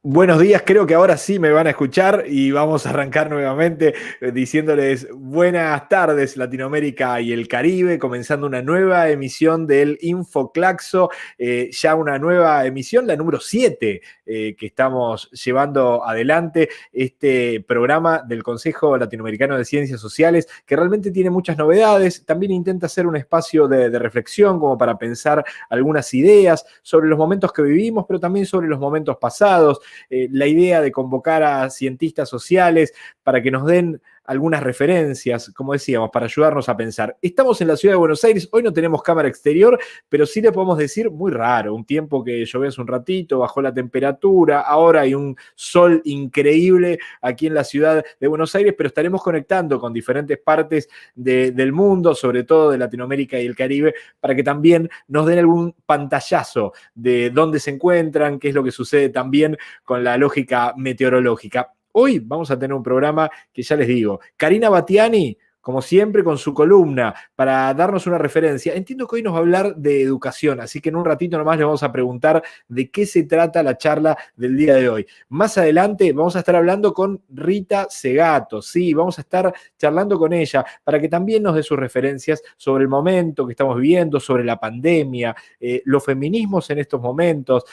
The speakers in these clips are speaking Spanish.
Buenos días, creo que ahora sí me van a escuchar y vamos a arrancar nuevamente diciéndoles buenas tardes Latinoamérica y el Caribe, comenzando una nueva emisión del InfoClaxo, ya una nueva emisión, la número 7 que estamos llevando adelante, este programa del Consejo Latinoamericano de Ciencias Sociales, que realmente tiene muchas novedades, también intenta ser un espacio de reflexión como para pensar algunas ideas sobre los momentos que vivimos, pero también sobre los momentos pasados. La idea de convocar a cientistas sociales para que nos den algunas referencias, como decíamos, para ayudarnos a pensar. Estamos en la ciudad de Buenos Aires, hoy no tenemos cámara exterior, pero sí le podemos decir muy raro, un tiempo que llovió hace un ratito, bajó la temperatura, ahora hay un sol increíble aquí en la ciudad de Buenos Aires, pero estaremos conectando con diferentes partes del mundo, sobre todo de Latinoamérica y el Caribe, para que también nos den algún pantallazo de dónde se encuentran, qué es lo que sucede también con la lógica meteorológica. Hoy vamos a tener un programa que ya les digo, Karina Batiani, como siempre, con su columna, para darnos una referencia. Entiendo que hoy nos va a hablar de educación, así que en un ratito nomás le vamos a preguntar de qué se trata la charla del día de hoy. Más adelante vamos a estar hablando con Rita Segato, sí, vamos a estar charlando con ella para que también nos dé sus referencias sobre el momento que estamos viviendo, sobre la pandemia, los feminismos en estos momentos,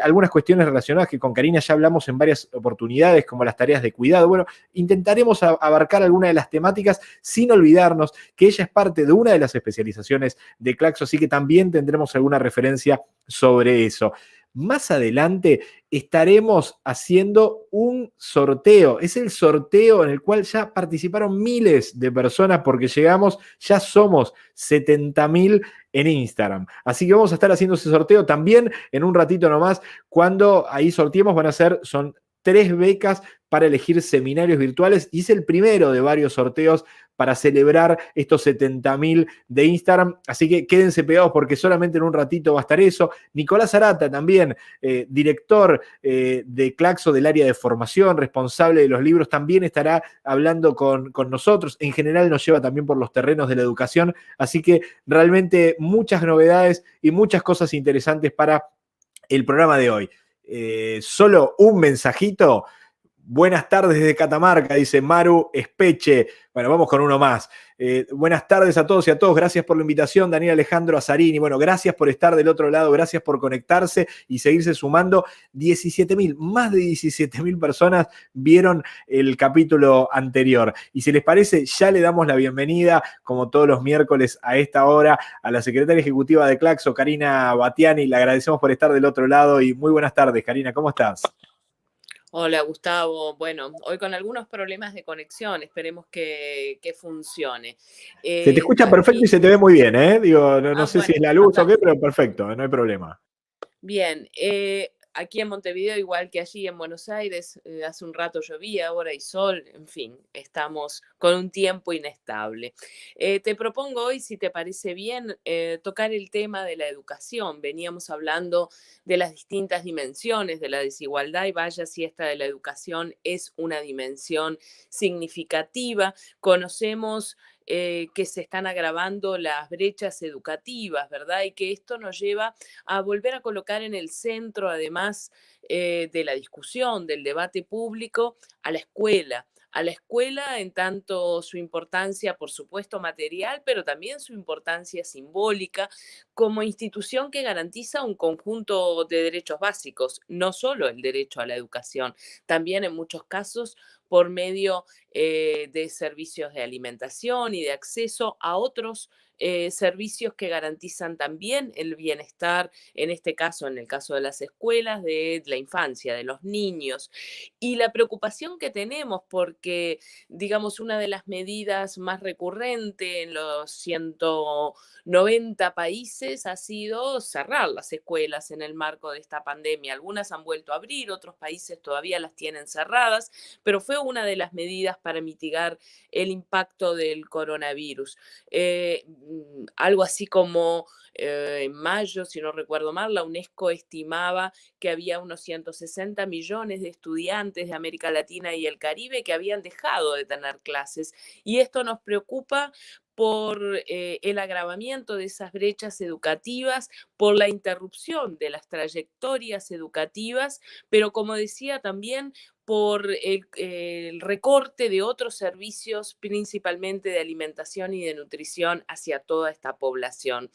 algunas cuestiones relacionadas que con Karina ya hablamos en varias oportunidades, como las tareas de cuidado. Bueno, intentaremos abarcar alguna de las temáticas sin olvidarnos que ella es parte de una de las especializaciones de Claxo, así que también tendremos alguna referencia sobre eso. Más adelante estaremos haciendo un sorteo. Es el sorteo en el cual ya participaron miles de personas porque llegamos, ya somos 70.000 en Instagram. Así que vamos a estar haciendo ese sorteo también en un ratito nomás. Cuando ahí sorteemos son 3 becas para elegir seminarios virtuales y es el primero de varios sorteos para celebrar estos 70.000 de Instagram. Así que quédense pegados porque solamente en un ratito va a estar eso. Nicolás Arata también, director de Claxo del área de formación, responsable de los libros, también estará hablando con nosotros. En general nos lleva también por los terrenos de la educación. Así que realmente muchas novedades y muchas cosas interesantes para el programa de hoy. Solo un mensajito. Buenas tardes desde Catamarca, dice Maru Espeche. Bueno, vamos con uno más. Buenas tardes a todos y a todos. Gracias por la invitación, Daniel Alejandro Azarini. Bueno, gracias por estar del otro lado, gracias por conectarse y seguirse sumando. 17.000, más de 17.000 personas vieron el capítulo anterior. Y si les parece, ya le damos la bienvenida, como todos los miércoles a esta hora, a la secretaria ejecutiva de Claxo, Karina Batiani. Le agradecemos por estar del otro lado y muy buenas tardes, Karina. ¿Cómo estás? Hola Gustavo, bueno, hoy con algunos problemas de conexión, esperemos que funcione. Se te escucha perfecto y Aquí, se te ve muy bien, ¿eh? Digo, no sé si bueno, es la luz o qué, fantástico. pero perfecto, no hay problema. Bien, aquí en Montevideo, igual que allí en Buenos Aires, hace un rato llovía, ahora hay sol, en fin, estamos con un tiempo inestable. Te propongo hoy, si te parece bien, tocar el tema de la educación. Veníamos hablando de las distintas dimensiones de la desigualdad y vaya si esta de la educación es una dimensión significativa. Conocemos que se están agravando las brechas educativas, ¿verdad? Y que esto nos lleva a volver a colocar en el centro, además de la discusión, del debate público, a la escuela en tanto su importancia, por supuesto, material, pero también su importancia simbólica como institución que garantiza un conjunto de derechos básicos, no solo el derecho a la educación, también en muchos casos por medio de servicios de alimentación y de acceso a otros servicios que garantizan también el bienestar, en este caso, en el caso de las escuelas, de la infancia, de los niños. Y la preocupación que tenemos porque, digamos, una de las medidas más recurrentes en los 190 países ha sido cerrar las escuelas en el marco de esta pandemia. Algunas han vuelto a abrir, otros países todavía las tienen cerradas, pero fue una de las medidas para mitigar el impacto del coronavirus. Algo así como en mayo, si no recuerdo mal, la UNESCO estimaba que había unos 160 millones de estudiantes de América Latina y el Caribe que habían dejado de tener clases. Y esto nos preocupa por el agravamiento de esas brechas educativas, por la interrupción de las trayectorias educativas, pero como decía también por el recorte de otros servicios, principalmente de alimentación y de nutrición hacia toda esta población.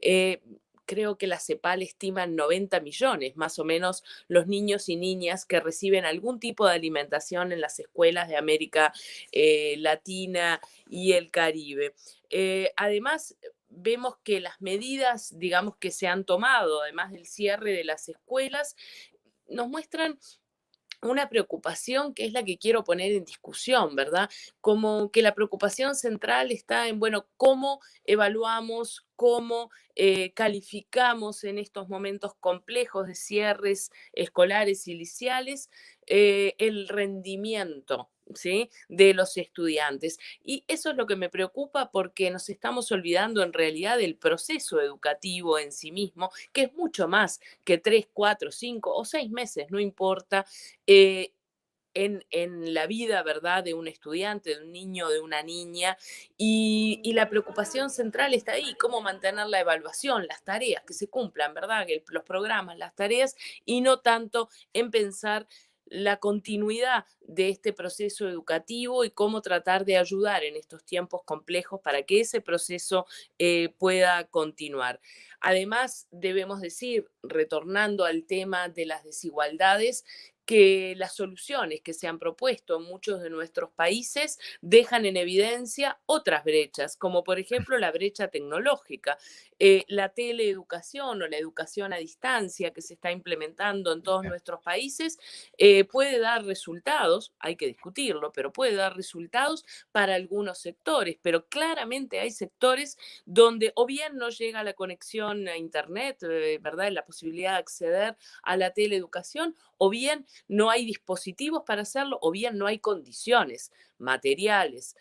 Eh, Creo que la CEPAL estima en 90 millones, más o menos, los niños y niñas que reciben algún tipo de alimentación en las escuelas de América Latina y el Caribe. Además, vemos que las medidas, digamos, que se han tomado, además del cierre de las escuelas, nos muestran una preocupación que es la que quiero poner en discusión, ¿verdad? Como que la preocupación central está en, bueno, cómo evaluamos, cómo calificamos en estos momentos complejos de cierres escolares y liceales el rendimiento, ¿sí? De los estudiantes. Y eso es lo que me preocupa porque nos estamos olvidando en realidad del proceso educativo en sí mismo, que es mucho más que 3, 4, 5 o 6 meses, no importa, eh, en la vida, ¿verdad?, de un estudiante, de un niño, de una niña. Y la preocupación central está ahí, cómo mantener la evaluación, las tareas, que se cumplan, ¿verdad?, que los programas, las tareas, y no tanto en pensar la continuidad de este proceso educativo y cómo tratar de ayudar en estos tiempos complejos para que ese proceso pueda continuar. Además, debemos decir, retornando al tema de las desigualdades, que las soluciones que se han propuesto en muchos de nuestros países dejan en evidencia otras brechas, como por ejemplo la brecha tecnológica. La teleeducación o la educación a distancia que se está implementando en todos nuestros países puede dar resultados, hay que discutirlo, pero puede dar resultados para algunos sectores, pero claramente hay sectores donde o bien no llega la conexión a Internet, ¿verdad? La posibilidad de acceder a la teleeducación, o bien no hay dispositivos para hacerlo, o bien no hay condiciones materiales,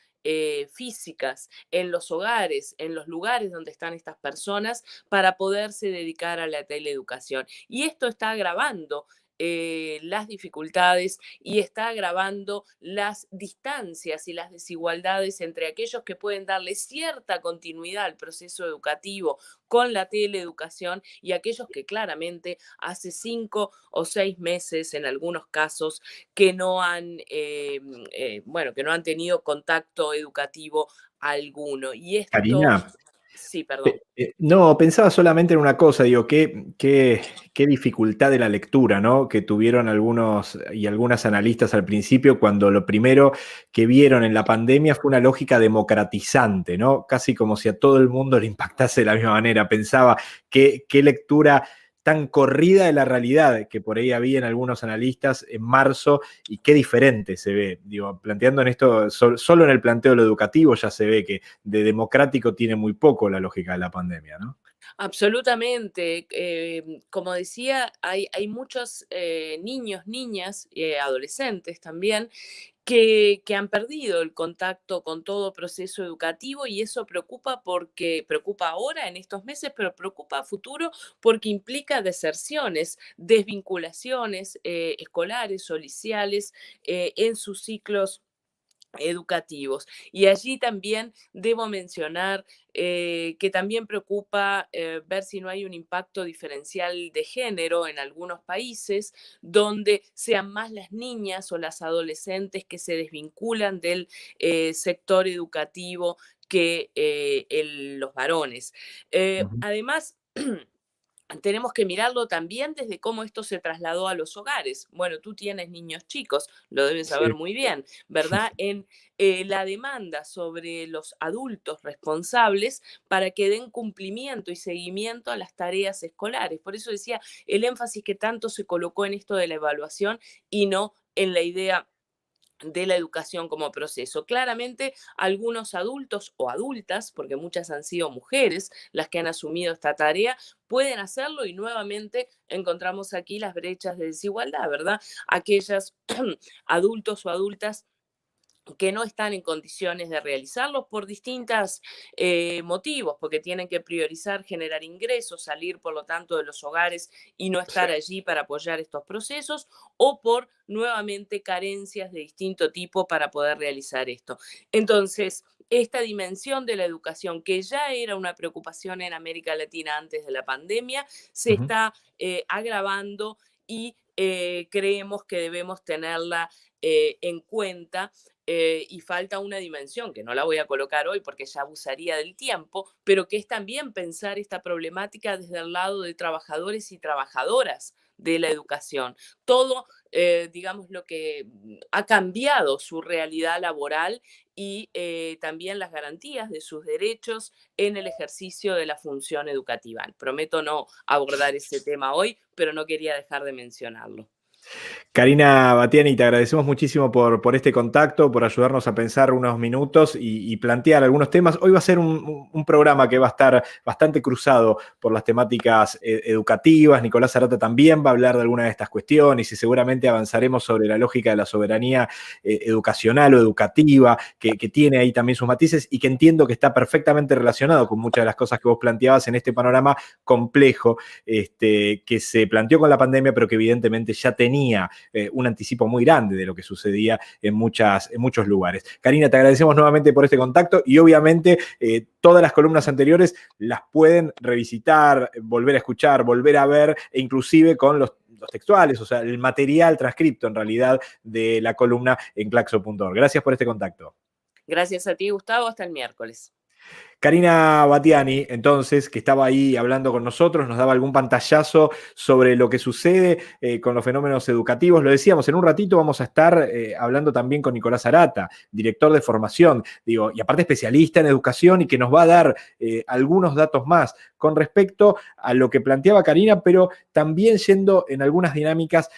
físicas en los hogares, en los lugares donde están estas personas para poderse dedicar a la teleeducación. Y esto está agravando las dificultades y está agravando las distancias y las desigualdades entre aquellos que pueden darle cierta continuidad al proceso educativo con la teleeducación y aquellos que claramente hace 5 o 6 meses, en algunos casos, que no han, bueno, que no han tenido contacto educativo alguno. Y esto, Karina, sí, perdón. No, pensaba solamente en una cosa, digo, qué dificultad de la lectura, ¿no? Que tuvieron algunos y algunas analistas al principio cuando lo primero que vieron en la pandemia fue una lógica democratizante, ¿no? Casi como si a todo el mundo le impactase de la misma manera. Pensaba qué lectura tan corrida de la realidad que por ahí había en algunos analistas en marzo y qué diferente se ve. Digo, planteando en esto, solo en el planteo de lo educativo ya se ve que de democrático tiene muy poco la lógica de la pandemia, ¿no? Absolutamente. Como decía, hay muchos niños, niñas, adolescentes también, que han perdido el contacto con todo proceso educativo y eso preocupa porque preocupa ahora en estos meses, pero preocupa a futuro porque implica deserciones, desvinculaciones escolares o liceales en sus ciclos educativos. Y allí también debo mencionar que también preocupa ver si no hay un impacto diferencial de género en algunos países donde sean más las niñas o las adolescentes que se desvinculan del sector educativo que los varones. Ujú. Además, tenemos que mirarlo también desde cómo esto se trasladó a los hogares. Bueno, tú tienes niños chicos, lo debes Sí. saber muy bien, ¿verdad? En la demanda sobre los adultos responsables para que den cumplimiento y seguimiento a las tareas escolares. Por eso decía el énfasis que tanto se colocó en esto de la evaluación y no en la idea de la educación como proceso. Claramente, algunos adultos o adultas, porque muchas han sido mujeres las que han asumido esta tarea, pueden hacerlo y nuevamente encontramos aquí las brechas de desigualdad, ¿verdad? Aquellas adultos o adultas que no están en condiciones de realizarlos por distintos motivos, porque tienen que priorizar generar ingresos, salir por lo tanto de los hogares y no Sí. estar allí para apoyar estos procesos, o por nuevamente carencias de distinto tipo para poder realizar esto. Entonces, esta dimensión de la educación, que ya era una preocupación en América Latina antes de la pandemia, se Ujú. está agravando y creemos que debemos tenerla en cuenta y falta una dimensión que no la voy a colocar hoy porque ya abusaría del tiempo, pero que es también pensar esta problemática desde el lado de trabajadores y trabajadoras de la educación. Todo, digamos, lo que ha cambiado su realidad laboral y también las garantías de sus derechos en el ejercicio de la función educativa. Prometo no abordar ese tema hoy, pero no quería dejar de mencionarlo. Karina Batiani, te agradecemos muchísimo por este contacto, por ayudarnos a pensar unos minutos y plantear algunos temas. Hoy va a ser un programa que va a estar bastante cruzado por las temáticas educativas. Nicolás Arata también va a hablar de algunas de estas cuestiones y seguramente avanzaremos sobre la lógica de la soberanía educacional o educativa, que tiene ahí también sus matices y que entiendo que está perfectamente relacionado con muchas de las cosas que vos planteabas en este panorama complejo que se planteó con la pandemia, pero que evidentemente ya tenía un anticipo muy grande de lo que sucedía en muchos lugares. Karina, te agradecemos nuevamente por este contacto y obviamente todas las columnas anteriores las pueden revisitar, volver a escuchar, volver a ver e inclusive con los textuales, o sea, el material transcripto en realidad de la columna en claxo.org. Gracias por este contacto. Gracias a ti, Gustavo. Hasta el miércoles. Karina Batiani, entonces, que estaba ahí hablando con nosotros, nos daba algún pantallazo sobre lo que sucede con los fenómenos educativos. Lo decíamos, en un ratito vamos a estar hablando también con Nicolás Arata, director de formación, digo, y aparte especialista en educación y que nos va a dar algunos datos más con respecto a lo que planteaba Karina, pero también yendo en algunas dinámicas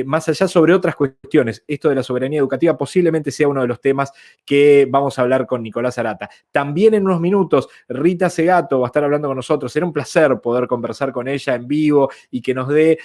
más allá sobre otras cuestiones. Esto de la soberanía educativa posiblemente sea uno de los temas que vamos a hablar con Nicolás Arata. También en unos minutos Rita Segato va a estar hablando con nosotros. Será un placer poder conversar con ella en vivo y que nos dé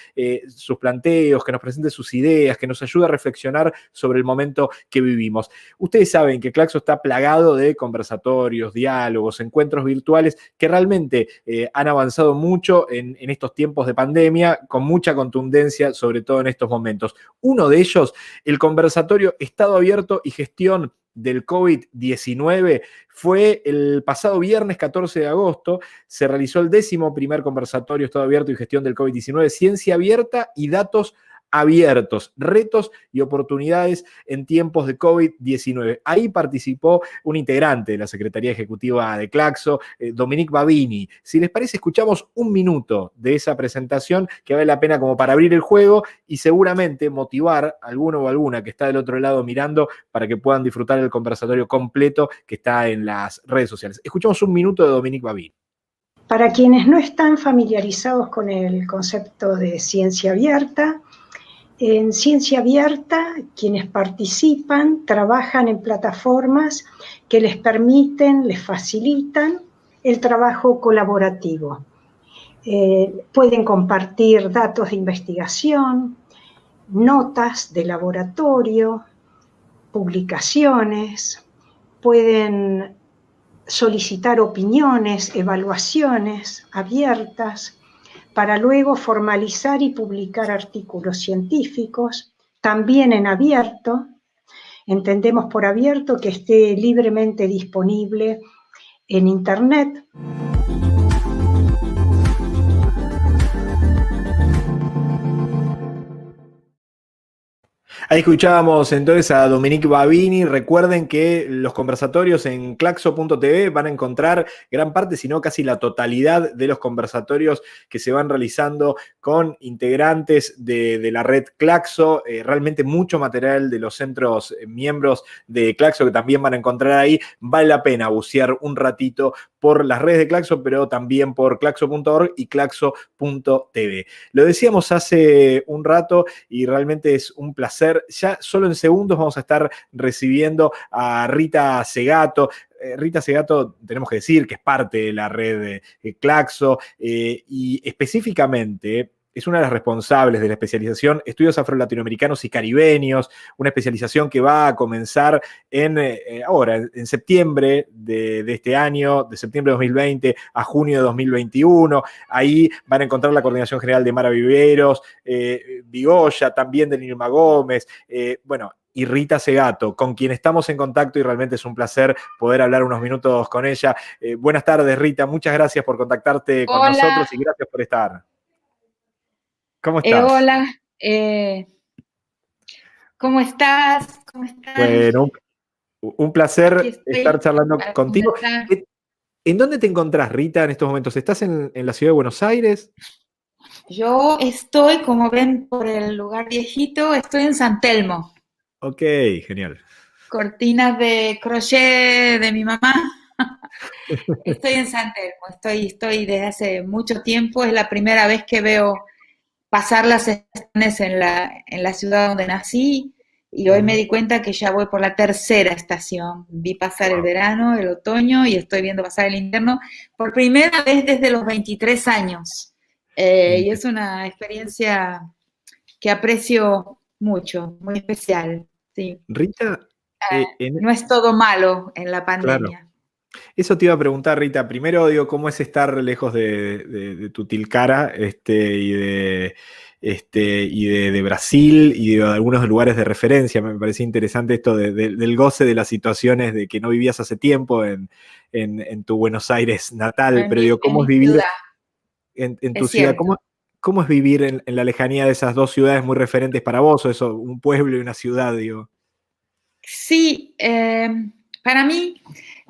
sus planteos, que nos presente sus ideas, que nos ayude a reflexionar sobre el momento que vivimos. Ustedes saben que Claxo está plagado de conversatorios, diálogos, encuentros virtuales que realmente han avanzado mucho en estos tiempos de pandemia, con mucha contundencia, sobre todo en estos momentos. Uno de ellos, el conversatorio Estado Abierto y Gestión del COVID-19, fue el pasado viernes 14 de agosto, se realizó el 11º conversatorio Estado Abierto y Gestión del COVID-19, Ciencia Abierta y Datos Abiertos, retos y oportunidades en tiempos de COVID-19. Ahí participó un integrante de la Secretaría Ejecutiva de Claxo, Dominique Babini. Si les parece, escuchamos un minuto de esa presentación que vale la pena como para abrir el juego y seguramente motivar a alguno o alguna que está del otro lado mirando para que puedan disfrutar el conversatorio completo que está en las redes sociales. Escuchamos un minuto de Dominique Babini. Para quienes no están familiarizados con el concepto de ciencia abierta, en ciencia abierta, quienes participan trabajan en plataformas que les permiten, les facilitan el trabajo colaborativo. Pueden compartir datos de investigación, notas de laboratorio, publicaciones, pueden solicitar opiniones, evaluaciones abiertas, para luego formalizar y publicar artículos científicos, también en abierto. Entendemos por abierto que esté libremente disponible en Internet. Ahí escuchábamos entonces a Dominique Babini. Recuerden que los conversatorios en claxo.tv van a encontrar gran parte, si no casi la totalidad de los conversatorios que se van realizando con integrantes de la red Claxo. Realmente mucho material de los centros miembros de Claxo que también van a encontrar ahí. Vale la pena bucear un ratito por las redes de Claxo, pero también por claxo.org y claxo.tv. Lo decíamos hace un rato y realmente es un placer. Ya solo en segundos vamos a estar recibiendo a Rita Segato. Rita Segato, tenemos que decir que es parte de la red de Claxo y específicamente es una de las responsables de la especialización Estudios Afro-Latinoamericanos y Caribeños, una especialización que va a comenzar ahora, en septiembre de este año, de septiembre de 2020 a junio de 2021. Ahí van a encontrar la Coordinación General de Mara Viveros, Vigoya, también de Nilma Gómez, bueno, y Rita Segato, con quien estamos en contacto y realmente es un placer poder hablar unos minutos con ella. Buenas tardes, Rita, muchas gracias por contactarte con Hola. nosotros y gracias por estar. ¿Cómo estás? Hola, ¿cómo estás? ¿Cómo estás? Bueno, un placer Aquí estar estoy charlando para contigo. conversar. ¿En dónde te encontrás, Rita, en estos momentos? ¿Estás en la ciudad de Buenos Aires? Yo estoy, como ven por el lugar viejito, estoy en San Telmo. Ok, genial. Cortinas de crochet de mi mamá. Estoy en San Telmo, estoy desde hace mucho tiempo. Es la primera vez que veo pasar las estaciones en la ciudad donde nací. Y hoy me di cuenta que ya voy por la tercera estación. Vi pasar el verano, el otoño y estoy viendo pasar el invierno por primera vez desde los 23 años. Y es una experiencia que aprecio mucho, muy especial. Sí. Rita, No es todo malo en la claro. pandemia. Eso te iba a preguntar, Rita. Primero, digo, ¿cómo es estar lejos de tu Tilcara de Brasil y de algunos lugares de referencia? Me parecía interesante esto del goce de las situaciones de que no vivías hace tiempo en tu Buenos Aires natal, pero digo, ¿cómo es vivir en tu ciudad? ¿Cómo es vivir en la lejanía de esas dos ciudades muy referentes para vos, o eso, un pueblo y una ciudad, digo? Sí, para mí,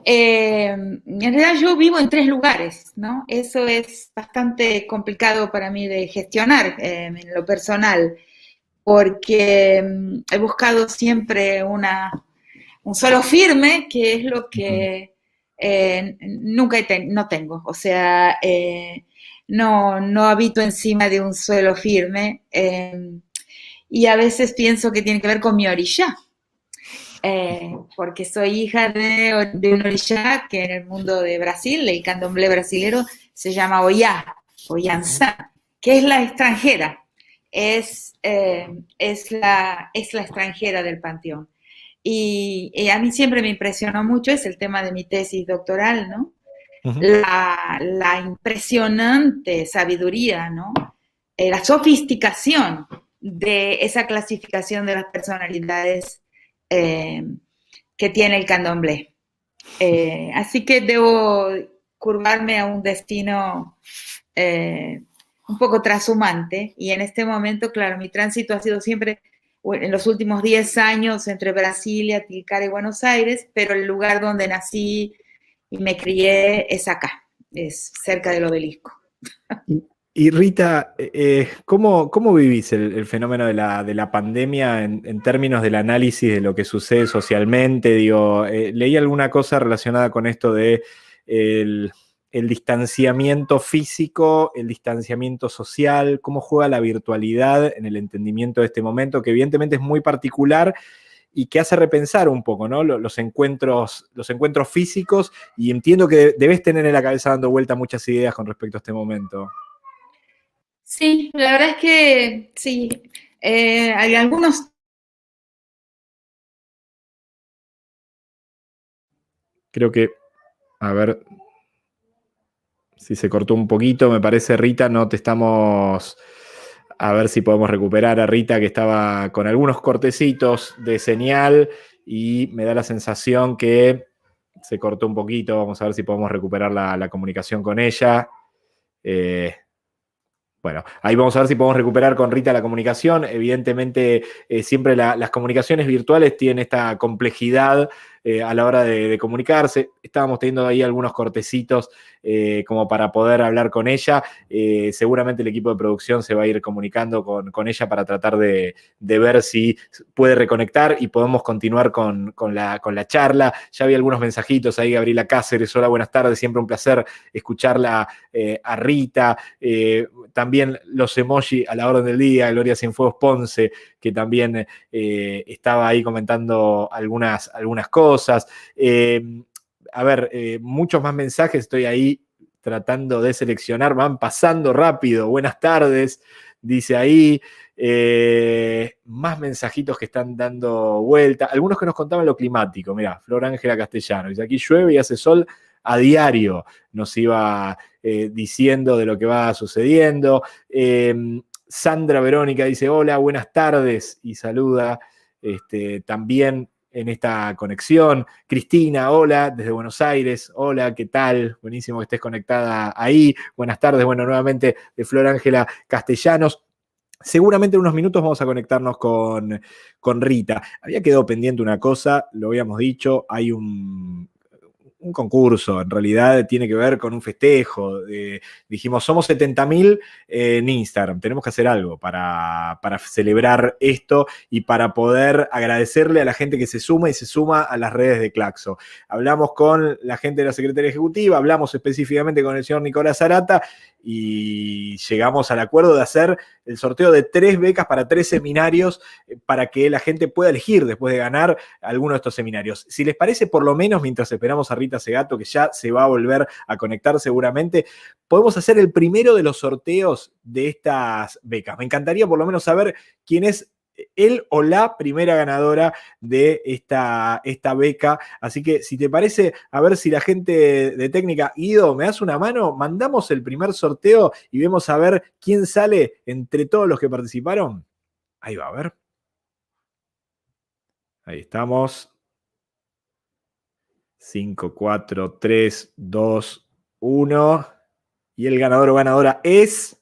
en realidad yo vivo en 3 lugares, ¿no? Eso es bastante complicado para mí de gestionar en lo personal, porque he buscado siempre un suelo firme, que es lo que nunca no tengo. O sea, no habito encima de un suelo firme y a veces pienso que tiene que ver con mi orilla. Porque soy hija de un orixá que en el mundo de Brasil, el candomblé brasilero, se llama Oyá, Oyanzá, que es la extranjera, es la extranjera del panteón. Y a mí siempre me impresionó mucho, es el tema de mi tesis doctoral, ¿no? La impresionante sabiduría, ¿no? La sofisticación de esa clasificación de las personalidades que tiene el candomblé. Así que debo curvarme a un destino un poco trashumante y en este momento, claro, mi tránsito ha sido siempre en los últimos 10 años entre Brasilia, Tilcara y Buenos Aires, pero el lugar donde nací y me crié es acá, es cerca del obelisco. Y Rita, ¿cómo vivís el fenómeno de la pandemia en términos del análisis de lo que sucede socialmente? Digo, leí alguna cosa relacionada con esto de el distanciamiento físico, el distanciamiento social, cómo juega la virtualidad en el entendimiento de este momento, que evidentemente es muy particular y que hace repensar un poco, ¿no? Los encuentros físicos, y entiendo que debes tener en la cabeza dando vuelta muchas ideas con respecto a este momento. Sí, la verdad es que sí. Hay algunos. Creo que, a ver si se cortó un poquito, me parece, Rita, no te estamos. A ver si podemos recuperar a Rita, que estaba con algunos cortecitos de señal y me da la sensación que se cortó un poquito. Vamos a ver si podemos recuperar la comunicación con ella. Bueno, ahí vamos a ver si podemos recuperar con Rita la comunicación. Evidentemente, siempre las comunicaciones virtuales tienen esta complejidad a la hora de comunicarse. Estábamos teniendo ahí algunos cortecitos como para poder hablar con ella. Seguramente el equipo de producción se va a ir comunicando con ella para tratar de ver si puede reconectar y podemos continuar con la charla. Ya vi algunos mensajitos ahí, Gabriela Cáceres. Hola, buenas tardes. Siempre un placer escucharla a Rita. También los emoji a la orden del día, Gloria Cienfuegos Ponce, que también estaba ahí comentando algunas cosas. A ver, muchos más mensajes, estoy ahí tratando de seleccionar, van pasando rápido. Buenas tardes, dice ahí. Más mensajitos que están dando vuelta. Algunos que nos contaban lo climático. Mirá, Flor Ángela Castellano. Dice, aquí llueve y hace sol a diario. Nos iba diciendo de lo que va sucediendo. Sandra Verónica dice, hola, buenas tardes. Y saluda también en esta conexión. Cristina, hola, desde Buenos Aires. Hola, ¿qué tal? Buenísimo que estés conectada ahí. Buenas tardes. Bueno, nuevamente de Flor Ángela Castellanos. Seguramente en unos minutos vamos a conectarnos con Rita. Había quedado pendiente una cosa, lo habíamos dicho, hay un concurso, en realidad tiene que ver con un festejo. Dijimos, somos 70.000 en Instagram, tenemos que hacer algo para celebrar esto y para poder agradecerle a la gente que se suma y se suma a las redes de Claxo. Hablamos con la gente de la Secretaría Ejecutiva, hablamos específicamente con el señor Nicolás Zarata y llegamos al acuerdo de hacer el sorteo de 3 becas para 3 seminarios para que la gente pueda elegir después de ganar alguno de estos seminarios. Si les parece, por lo menos mientras esperamos a Rita Segato, que ya se va a volver a conectar seguramente, podemos hacer el primero de los sorteos de estas becas. Me encantaría por lo menos saber quién es él o la primera ganadora de esta beca. Así que, si te parece, a ver si la gente de técnica, Guido, ¿me das una mano? Mandamos el primer sorteo y vemos a ver quién sale entre todos los que participaron. Ahí va, a ver. Ahí estamos. 5, 4, 3, 2, 1. Y el ganador o ganadora es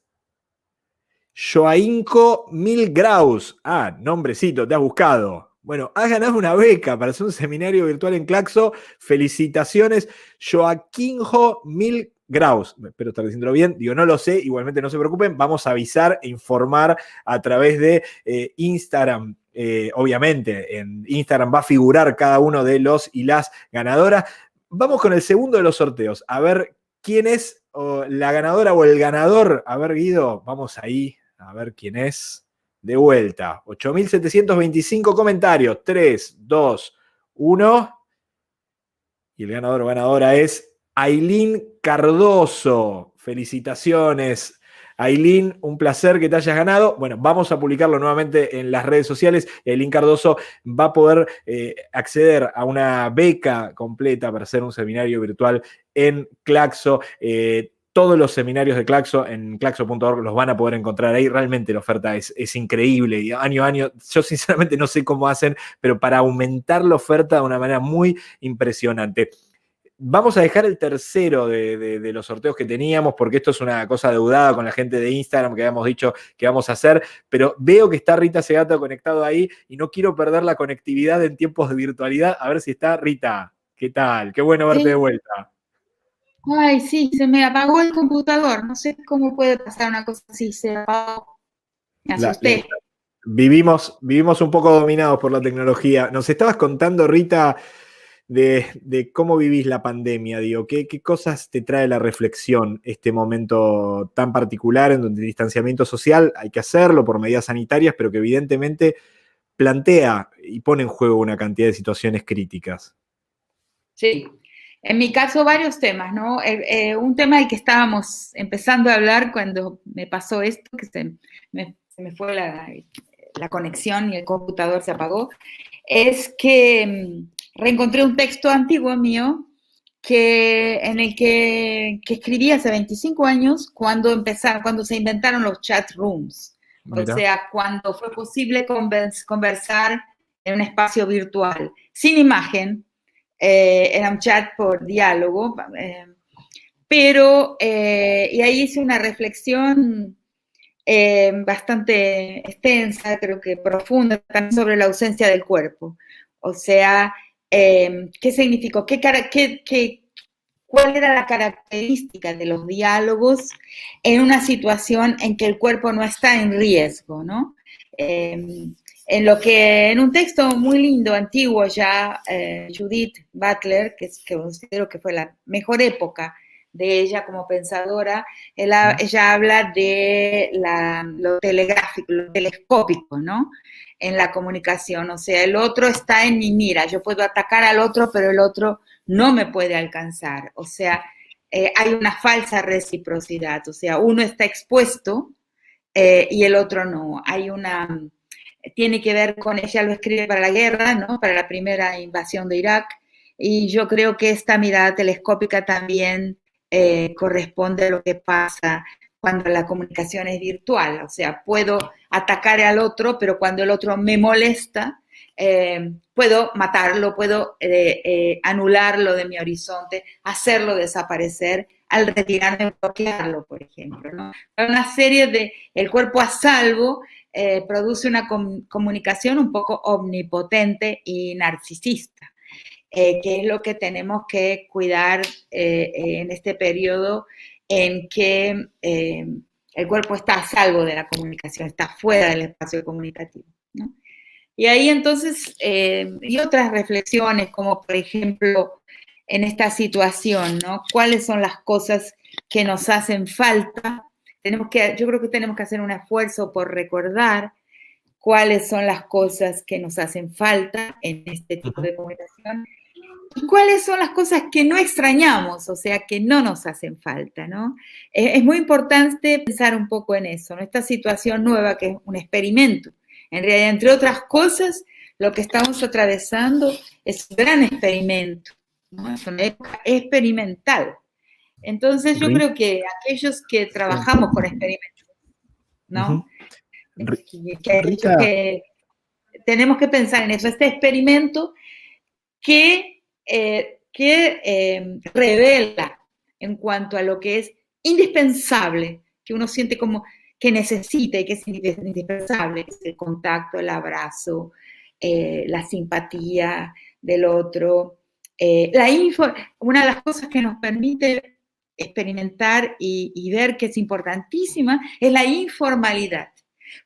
Joainco Milgraus. Ah, nombrecito, te has buscado. Bueno, has ganado una beca para hacer un seminario virtual en Claxo. Felicitaciones, Joaquinjo Milgraus. Espero estar diciéndolo bien. Digo, no lo sé, igualmente no se preocupen. Vamos a avisar e informar a través de Instagram. Obviamente, en Instagram va a figurar cada uno de los y las ganadoras. Vamos con el segundo de los sorteos. A ver quién es la ganadora o el ganador. A ver, Guido, vamos ahí. A ver quién es. De vuelta. 8.725 comentarios. 3, 2, 1. Y el ganador o ganadora es Ailín Cardoso. Felicitaciones, Ailín. Un placer que te hayas ganado. Bueno, vamos a publicarlo nuevamente en las redes sociales. Ailín Cardoso va a poder acceder a una beca completa para hacer un seminario virtual en Claxo. Todos los seminarios de Claxo en claxo.org los van a poder encontrar ahí. Realmente la oferta es increíble. Y año a año, yo sinceramente no sé cómo hacen, pero para aumentar la oferta de una manera muy impresionante. Vamos a dejar el tercero de los sorteos que teníamos, porque esto es una cosa deudada con la gente de Instagram que habíamos dicho que vamos a hacer, pero veo que está Rita Segato conectado ahí y no quiero perder la conectividad en tiempos de virtualidad. A ver si está Rita. ¿Qué tal? Qué bueno verte de vuelta. Ay, sí, se me apagó el computador. No sé cómo puede pasar una cosa así. Se apagó. Me asusté. Vivimos un poco dominados por la tecnología. Nos estabas contando, Rita, de cómo vivís la pandemia. Digo, ¿qué cosas te trae la reflexión este momento tan particular en donde el distanciamiento social hay que hacerlo por medidas sanitarias, pero que evidentemente plantea y pone en juego una cantidad de situaciones críticas? Sí. En mi caso, varios temas, ¿no? Un tema del que estábamos empezando a hablar cuando me pasó esto, que se me fue la conexión y el computador se apagó, es que reencontré un texto antiguo mío en el que escribí hace 25 años cuando se inventaron los chat rooms. Mira. O sea, cuando fue posible conversar en un espacio virtual, sin imagen. Era un chat por diálogo, pero y ahí hice una reflexión bastante extensa, creo que profunda, también sobre la ausencia del cuerpo. O sea, ¿qué significó? ¿Cuál era la característica de los diálogos en una situación en que el cuerpo no está en riesgo, ¿no? En un texto muy lindo, antiguo ya, Judith Butler, que considero que fue la mejor época de ella como pensadora, ella habla de lo telegráfico, lo telescópico, ¿no? En la comunicación, o sea, el otro está en mi mira, yo puedo atacar al otro, pero el otro no me puede alcanzar, o sea, hay una falsa reciprocidad, o sea, uno está expuesto y el otro no. Tiene que ver con, ella lo escribe para la guerra, ¿no? Para la primera invasión de Irak, y yo creo que esta mirada telescópica también corresponde a lo que pasa cuando la comunicación es virtual. O sea, puedo atacar al otro, pero cuando el otro me molesta, puedo matarlo, puedo anularlo de mi horizonte, hacerlo desaparecer al retirarme, bloquearlo, por ejemplo, ¿no? Una serie de, el cuerpo a salvo produce una comunicación un poco omnipotente y narcisista, que es lo que tenemos que cuidar en este periodo en que el cuerpo está a salvo de la comunicación, está fuera del espacio comunicativo, ¿no? Y ahí entonces, y otras reflexiones, como por ejemplo, en esta situación, ¿no? ¿Cuáles son las cosas que nos hacen falta? Yo creo que tenemos que hacer un esfuerzo por recordar cuáles son las cosas que nos hacen falta en este tipo de comunicación y cuáles son las cosas que no extrañamos, o sea, que no nos hacen falta, ¿no? Es muy importante pensar un poco en eso, ¿no? Esta situación nueva que es un experimento. En realidad, entre otras cosas, lo que estamos atravesando es un gran experimento, ¿no? Es una época experimental. Entonces, yo creo que aquellos que trabajamos con experimentos, ¿no? Que tenemos que pensar en eso, este experimento que revela en cuanto a lo que es indispensable, que uno siente como que necesita y que es indispensable, es el contacto, el abrazo, la simpatía del otro. Una de las cosas que nos permite experimentar y ver que es importantísima es la informalidad,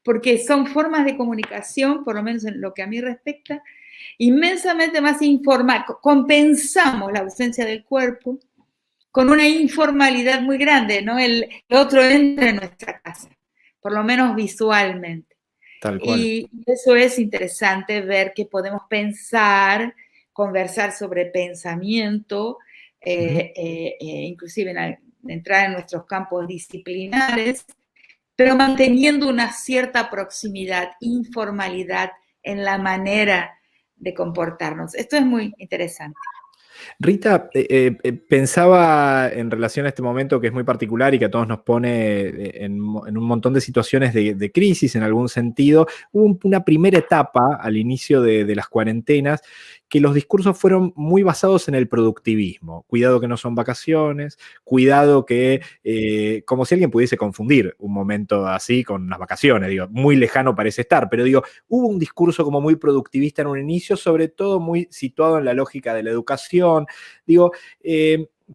porque son formas de comunicación, por lo menos en lo que a mí respecta, inmensamente más informal. Compensamos la ausencia del cuerpo con una informalidad muy grande, ¿no? El otro entra en nuestra casa, por lo menos visualmente. Tal cual. Y eso es interesante, ver que podemos pensar, conversar sobre pensamiento, inclusive entrar en nuestros campos disciplinares, pero manteniendo una cierta proximidad, informalidad en la manera de comportarnos. Esto es muy interesante. Rita, pensaba en relación a este momento que es muy particular y que a todos nos pone en un montón de situaciones de crisis en algún sentido. Hubo una primera etapa al inicio de las cuarentenas que los discursos fueron muy basados en el productivismo. Cuidado que no son vacaciones, cuidado que, como si alguien pudiese confundir un momento así con las vacaciones, digo, muy lejano parece estar, pero digo, hubo un discurso como muy productivista en un inicio, sobre todo muy situado en la lógica de la educación. Digo,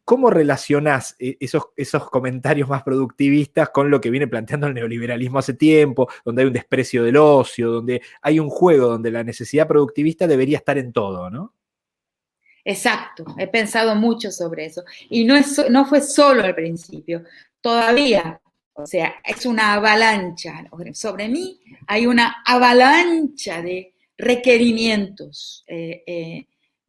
¿cómo relacionás esos comentarios más productivistas con lo que viene planteando el neoliberalismo hace tiempo, donde hay un desprecio del ocio, donde hay un juego, donde la necesidad productivista debería estar en todo, ¿no? Exacto, he pensado mucho sobre eso. Y no fue solo al principio, todavía, o sea, es una avalancha. Sobre mí hay una avalancha de requerimientos,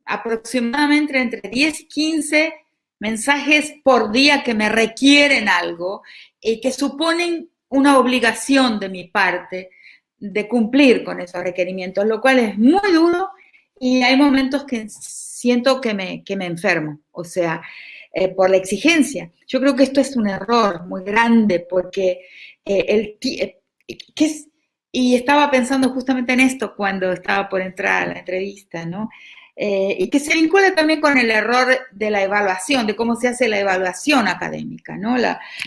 aproximadamente entre 10 y 15 mensajes por día que me requieren algo y que suponen una obligación de mi parte de cumplir con esos requerimientos, lo cual es muy duro y hay momentos que siento que me enfermo, o sea, por la exigencia. Yo creo que esto es un error muy grande porque y estaba pensando justamente en esto cuando estaba por entrar a la entrevista, ¿no? Y que se vincula también con el error de la evaluación, de cómo se hace la evaluación académica, ¿no?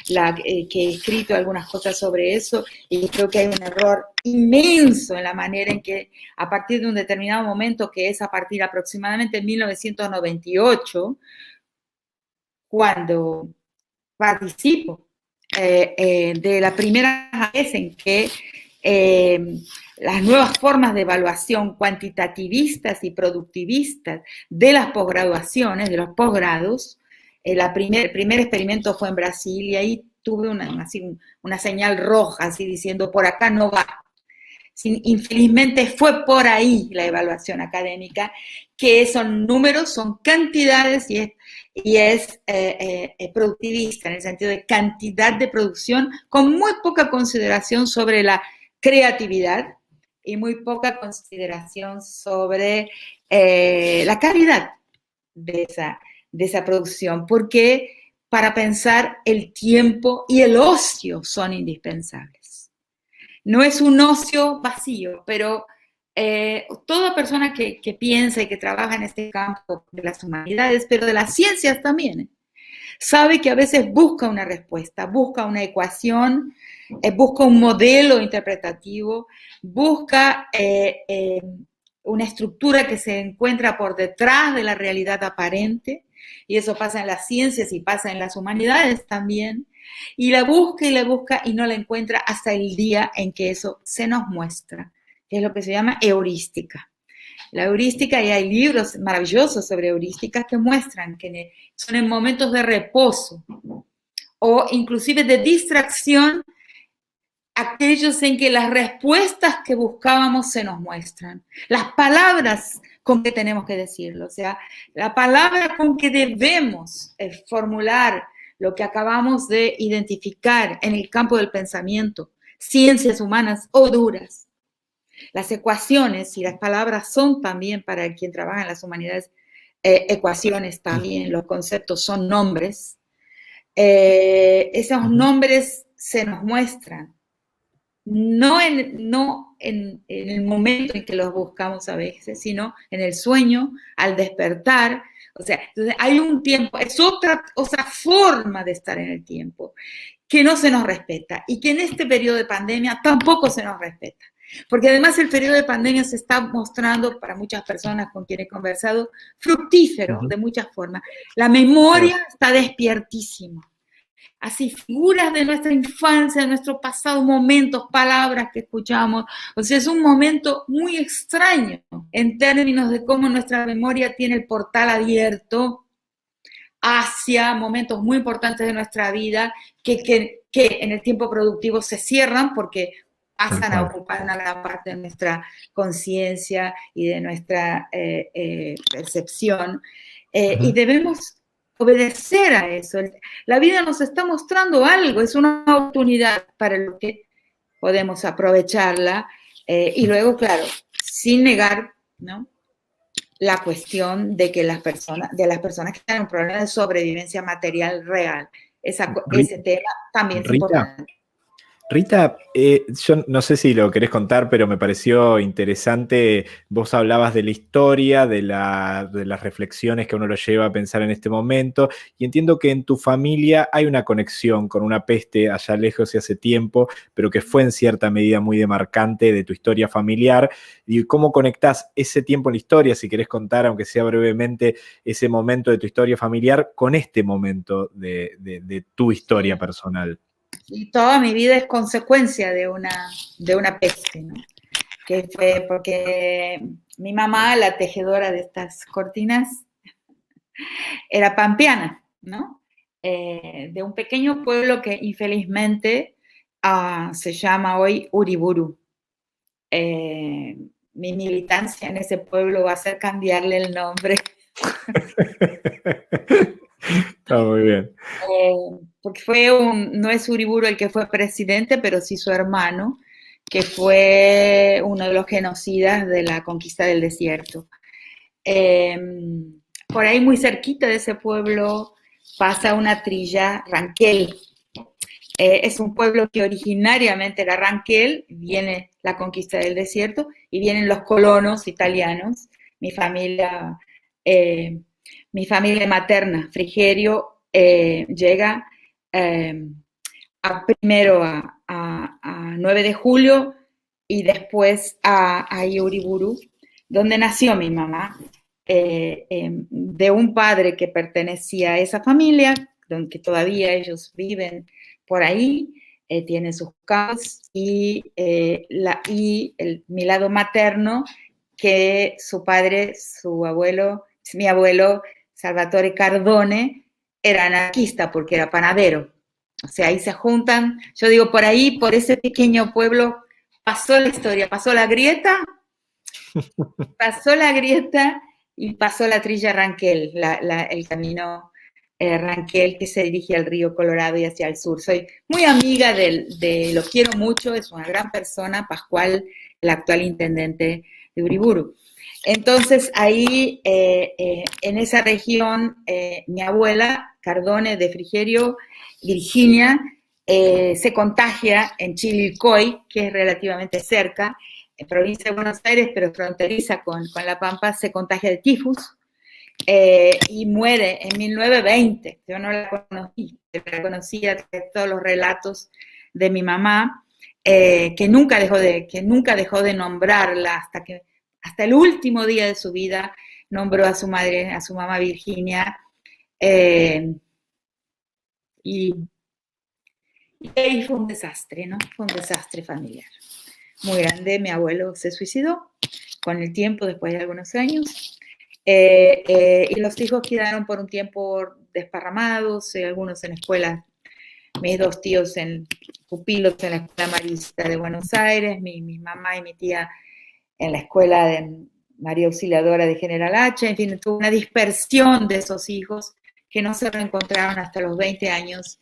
Que he escrito algunas cosas sobre eso y creo que hay un error inmenso en la manera en que a partir de un determinado momento, que es a partir aproximadamente de 1998, cuando participo de la primera vez en que las nuevas formas de evaluación cuantitativistas y productivistas de las posgraduaciones, de los posgrados, el primer experimento fue en Brasil y ahí tuve una señal roja, así diciendo, por acá no va. Infelizmente fue por ahí la evaluación académica, que son números, son cantidades y es productivista en el sentido de cantidad de producción, con muy poca consideración sobre la creatividad y muy poca consideración sobre la calidad de esa producción, porque para pensar el tiempo y el ocio son indispensables. No es un ocio vacío, pero toda persona que piensa y que trabaja en este campo de las humanidades, pero de las ciencias también, sabe que a veces busca una respuesta, busca una ecuación, busca un modelo interpretativo, busca una estructura que se encuentra por detrás de la realidad aparente, y eso pasa en las ciencias y pasa en las humanidades también, y la busca y no la encuentra hasta el día en que eso se nos muestra, que es lo que se llama heurística. La heurística, y hay libros maravillosos sobre heurísticas que muestran que son en momentos de reposo o inclusive de distracción, aquellos en que las respuestas que buscábamos se nos muestran, las palabras con que tenemos que decirlo, o sea, la palabra con que debemos formular lo que acabamos de identificar en el campo del pensamiento, ciencias humanas o duras. Las ecuaciones y las palabras son también, para quien trabaja en las humanidades, ecuaciones también, los conceptos son nombres. Esos nombres se nos muestran, no en el momento en que los buscamos a veces, sino en el sueño, al despertar. O sea, entonces hay un tiempo, es otra forma de estar en el tiempo, que no se nos respeta y que en este periodo de pandemia tampoco se nos respeta. Porque además el periodo de pandemia se está mostrando para muchas personas con quienes he conversado fructífero de muchas formas. La memoria está despiertísima. Así, figuras de nuestra infancia, de nuestro pasado, momentos, palabras que escuchamos. O sea, es un momento muy extraño en términos de cómo nuestra memoria tiene el portal abierto hacia momentos muy importantes de nuestra vida que en el tiempo productivo se cierran porque pasan a ocupar una gran parte de nuestra conciencia y de nuestra percepción. Y debemos obedecer a eso. La vida nos está mostrando algo, es una oportunidad para lo que podemos aprovecharla y luego, claro, sin negar, ¿no?, la cuestión de que las personas que tienen un problema de sobrevivencia material real, ese tema también es importante. Rita, yo no sé si lo querés contar, pero me pareció interesante. Vos hablabas de la historia, de las reflexiones que uno lo lleva a pensar en este momento, y entiendo que en tu familia hay una conexión con una peste allá lejos y hace tiempo, pero que fue en cierta medida muy demarcante de tu historia familiar. ¿Y cómo conectás ese tiempo en la historia, si querés contar, aunque sea brevemente, ese momento de tu historia familiar con este momento de tu historia personal? Y toda mi vida es consecuencia de una peste, ¿no? Que fue porque mi mamá, la tejedora de estas cortinas, era pampeana, ¿no? De un pequeño pueblo que infelizmente se llama hoy Uriburu. Mi militancia en ese pueblo va a ser cambiarle el nombre. Está muy bien. Porque no es Uriburu el que fue presidente, pero sí su hermano, que fue uno de los genocidas de la conquista del desierto. Por ahí muy cerquita de ese pueblo pasa una trilla, Ranquel. Es un pueblo que originariamente era Ranquel, viene la conquista del desierto y vienen los colonos italianos. Mi familia materna, Frigerio, llega primero a 9 de julio y después a Uriburu, donde nació mi mamá, de un padre que pertenecía a esa familia, donde todavía ellos viven por ahí, tienen sus casas, y mi lado materno, que su padre, mi abuelo Salvatore Cardone, era anarquista porque era panadero. O sea, ahí se juntan, yo digo, por ahí, por ese pequeño pueblo, pasó la historia, pasó la grieta y pasó la trilla Ranquel, el camino Ranquel que se dirige al río Colorado y hacia el sur. Soy muy amiga lo quiero mucho, es una gran persona, Pascual, el actual intendente de Uriburu. Entonces ahí, en esa región, mi abuela, Cardone de Frigerio, Virginia, se contagia en Chivilcoy, que es relativamente cerca, en provincia de Buenos Aires, pero fronteriza con La Pampa, se contagia de tifus y muere en 1920. Yo no la conocía de todos los relatos de mi mamá, que nunca dejó de nombrarla hasta el último día de su vida nombró a su madre, a su mamá Virginia, y ahí fue un desastre, ¿no? Fue un desastre familiar muy grande. Mi abuelo se suicidó con el tiempo, después de algunos años, y los hijos quedaron por un tiempo desparramados, algunos en escuelas, mis dos tíos pupilos en la Escuela Marista de Buenos Aires, mi mamá y mi tía en la Escuela de María Auxiliadora de General Hacha. En fin, tuvo una dispersión de esos hijos que no se reencontraron hasta los 20 años,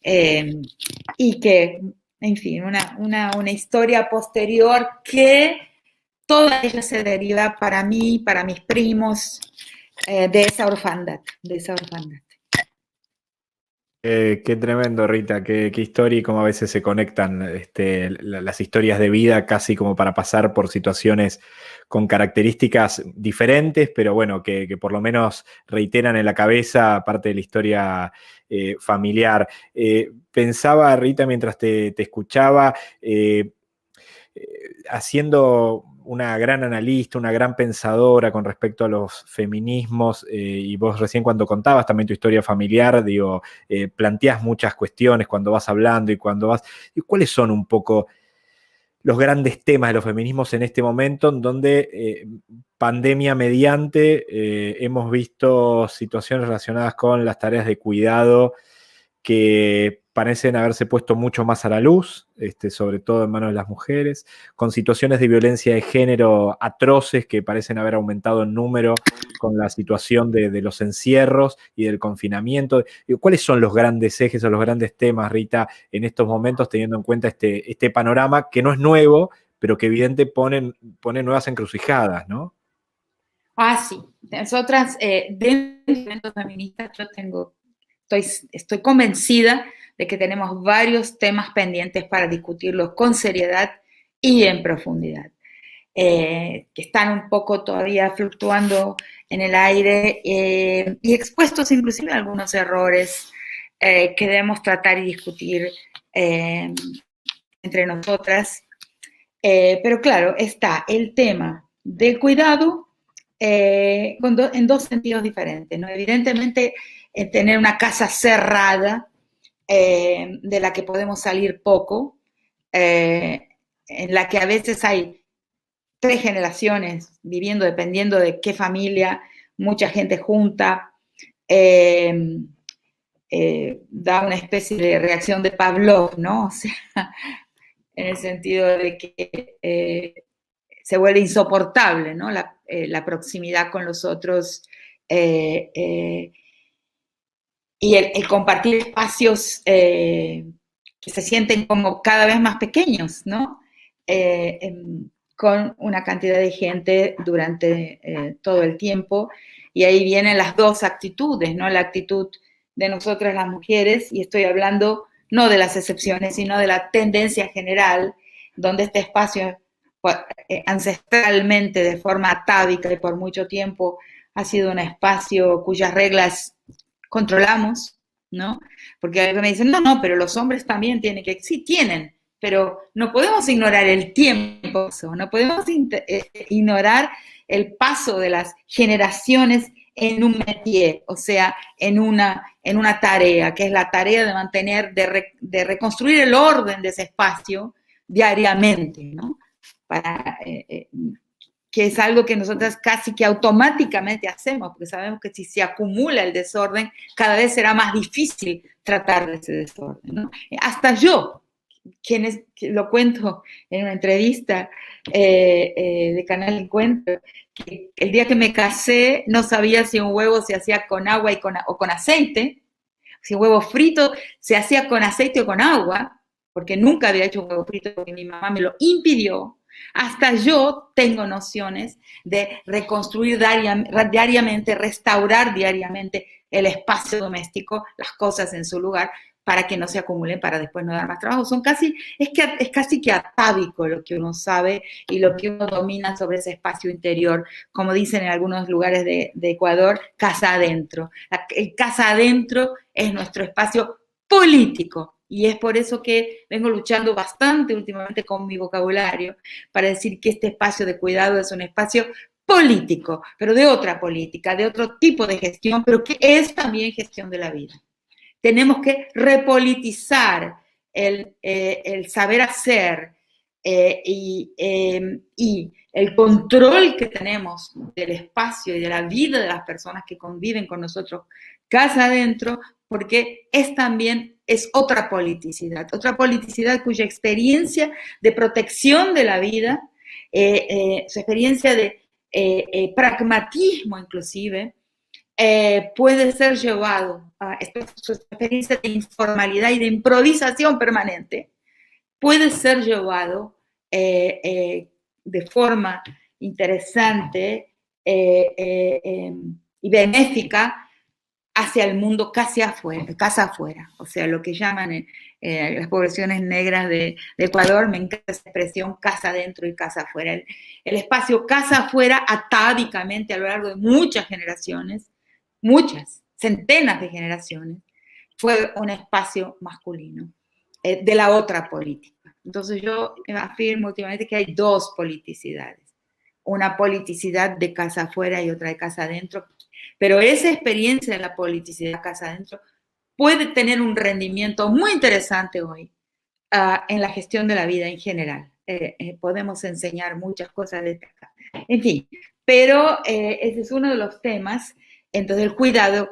y que, en fin, una historia posterior que toda ella se deriva para mí, para mis primos, de esa orfandad. Qué tremendo, Rita, qué historia y cómo a veces se conectan las historias de vida casi como para pasar por situaciones con características diferentes, pero bueno, que por lo menos reiteran en la cabeza parte de la historia familiar. Pensaba, Rita, mientras te escuchaba, haciendo una gran analista, una gran pensadora con respecto a los feminismos, y vos recién cuando contabas también tu historia familiar, digo, planteás muchas cuestiones cuando vas hablando y cuando vas... ¿Cuáles son un poco los grandes temas de los feminismos en este momento, en donde pandemia mediante hemos visto situaciones relacionadas con las tareas de cuidado que parecen haberse puesto mucho más a la luz, sobre todo en manos de las mujeres, con situaciones de violencia de género atroces que parecen haber aumentado en número con la situación de los encierros y del confinamiento? ¿Cuáles son los grandes ejes o los grandes temas, Rita, en estos momentos, teniendo en cuenta este panorama que no es nuevo, pero que evidente pone nuevas encrucijadas, ¿no? Sí. Nosotras, dentro del movimiento feminista, estoy convencida de que tenemos varios temas pendientes para discutirlos con seriedad y en profundidad, que están un poco todavía fluctuando en el aire, y expuestos inclusive a algunos errores que debemos tratar y discutir entre nosotras. Pero claro, está el tema del cuidado en dos sentidos diferentes, ¿no? Evidentemente, tener una casa cerrada, de la que podemos salir poco, en la que a veces hay 3 generaciones viviendo, dependiendo de qué familia, mucha gente junta, da una especie de reacción de Pavlov, ¿no? O sea, en el sentido de que se vuelve insoportable, ¿no? La proximidad con los otros, y el compartir espacios que se sienten como cada vez más pequeños, ¿no? Con una cantidad de gente durante todo el tiempo. Y ahí vienen las dos actitudes, ¿no? La actitud de nosotras las mujeres, y estoy hablando no de las excepciones, sino de la tendencia general, donde este espacio ancestralmente, de forma atávica y por mucho tiempo, ha sido un espacio cuyas reglas controlamos, ¿no? Porque a veces me dicen, no, pero los hombres también tienen que... Sí, tienen, pero no podemos ignorar el tiempo, no podemos ignorar el paso de las generaciones en un métier, o sea, en una tarea, que es la tarea de mantener, de reconstruir el orden de ese espacio diariamente, ¿no? Que es algo que nosotras casi que automáticamente hacemos, porque sabemos que si se acumula el desorden, cada vez será más difícil tratar de ese desorden, ¿no? Hasta yo, lo cuento en una entrevista de Canal Encuentro, que el día que me casé no sabía si un huevo se hacía con agua o con aceite, si un huevo frito se hacía con aceite o con agua, porque nunca había hecho un huevo frito porque mi mamá me lo impidió. Hasta yo tengo nociones de reconstruir diariamente, restaurar diariamente el espacio doméstico, las cosas en su lugar, para que no se acumulen, para después no dar más trabajo. Es casi que atávico lo que uno sabe y lo que uno domina sobre ese espacio interior, como dicen en algunos lugares de Ecuador, casa adentro. El casa adentro es nuestro espacio político, y es por eso que vengo luchando bastante últimamente con mi vocabulario para decir que este espacio de cuidado es un espacio político, pero de otra política, de otro tipo de gestión, pero que es también gestión de la vida. Tenemos que repolitizar el saber hacer y el control que tenemos del espacio y de la vida de las personas que conviven con nosotros casa adentro, porque es otra politicidad cuya experiencia de protección de la vida, su experiencia de pragmatismo inclusive, puede ser llevado a su experiencia de informalidad y de improvisación permanente, puede ser llevado de forma interesante y benéfica hacia el mundo casa afuera, o sea, lo que llaman las poblaciones negras de Ecuador, me encanta esa expresión, casa adentro y casa afuera. El espacio casa afuera, atávicamente a lo largo de muchas generaciones, muchas, centenas de generaciones, fue un espacio masculino de la otra política. Entonces yo afirmo últimamente que hay dos politicidades, una politicidad de casa afuera y otra de casa adentro, pero esa experiencia de la politicidad casa adentro puede tener un rendimiento muy interesante hoy en la gestión de la vida en general. Podemos enseñar muchas cosas de esta. En fin, pero ese es uno de los temas. Entonces, el cuidado